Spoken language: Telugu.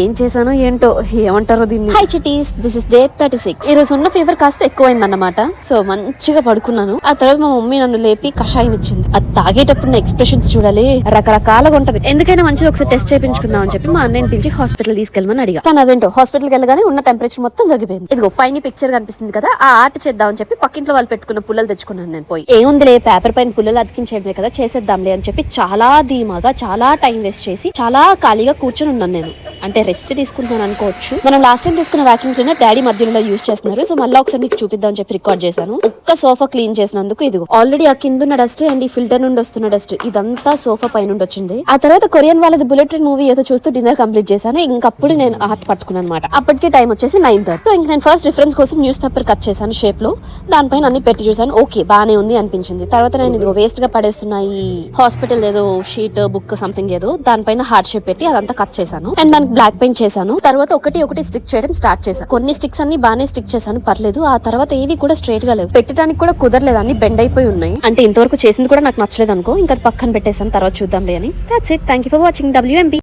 ఏం చేశానో ఏంటో ఏమంటారో దీన్ని. Hi cuties, this is day 36. ఈ రోజు ఉన్న ఫీవర్ కాస్త ఎక్కువైందన్నమాట. సో మంచిగా పడుకున్నాను. ఆ తర్వాత మా మమ్మీ నన్ను లేపి కషాయం ఇచ్చింది. అది తాగేటప్పుడు నా ఎక్స్ప్రెషన్స్ చూడాలి, రకరకాలుగా ఉంటది. ఎందుకైనా మంచిది ఒకసారి టెస్ట్ చేయించుకుందాం అని చెప్పి మా అన్నయ్యని పిలిచి హాస్పిటల్ తీసుకెళ్ళమని అడిగా. కానీ అదేంటో హాస్పిటల్కి వెళ్ళగానే ఉన్న టెంపరేచర్ మొత్తం తగ్గిపోయింది. ఇదిగో పైన పిక్చర్ కనిపిస్తుంది కదా, ఆ ఆర్ట్ చేద్దామని చెప్పి పక్కింట్లో వాళ్ళు పెట్టుకున్న పుల్లలు తెచ్చుకున్నాను నేను. పోయి ఏముందిలే పేపర్ పైన పుల్లలు అతికించేయడమే కదా, చేసేద్దాంలే అని చెప్పి చాలా ధీమాగా చాలా టైం వేస్ట్ చేసి చాలా ఖాళీగా కూర్చొని ఉన్నాను నేను. అంటే రెస్ట్ తీసుకుంటున్నాను అనుకోవచ్చు. మనం లాస్ట్ టైం తీసుకున్న వాక్యూమ్ క్లీనర్ డాడీ మధ్యలో యూజ్ చేస్తున్నారు. సో మళ్ళీ ఒకసారి మీకు చూపిద్దాం చెప్పి రికార్డ్ చేశాను. ఒక్క సోఫా క్లీన్ చేసినందుకు ఇదిగో ఆల్రెడీ ఆ కింద ఉన్న డస్ట్ అండ్ ఈ ఫిల్టర్ నుండి వస్తున్న డస్ట్ ఇదంతా సోఫా పై నుండి వచ్చింది. ఆ తర్వాత కొరియన్ వాళ్ళది బుల్లెట్ ట్రైన్ మూవీ ఏదో చూస్తూ డిన్నర్ కంప్లీట్ చేశాను. ఇంకప్పుడు నేను ఆర్ట్ పట్టుకున్నాను అనమాట. అప్పటికే టైం వచ్చేసి 9:30. సో ఇంక నేను ఫస్ట్ రిఫరెన్స్ కోసం న్యూస్ పేపర్ కట్ చేశాను షేప్ లో. దానిపైన అన్ని పెట్టి చూసాను. ఓకే బానే ఉంది అనిపించింది. తర్వాత నేను ఇదిగో వేస్ట్ గా పడేస్తున్న ఈ హాస్పిటల్ ఏదో షీట్ బుక్ సంథింగ్ ఏదో దానిపైన హార్ట్ షేప్ పెట్టి అదంతా కట్ చేశాను. అండ్ దానికి బ్లాక్ పెయింట్ చేశాను. తర్వాత ఒకటి స్టిక్ చేయడం స్టార్ట్ చేశాను. కొన్ని స్టిక్స్ అన్ని బాగానే స్టిక్ చేశాను, పర్లేదు. ఆ తర్వాత ఏవి కూడా స్ట్రైట్ గా లేవు, పెట్టడానికి కూడా కుదరలేదు, అన్ని బెండ్ అయిపోయి ఉన్నాయి. అంటే ఇంతవరకు చేసింది కూడా నాకు నచ్చలేదు అనుకో, ఇంకా పక్కన పెట్టేసాను, తర్వాత చూద్దాంలే అని. That's it. Thank you for watching WMB.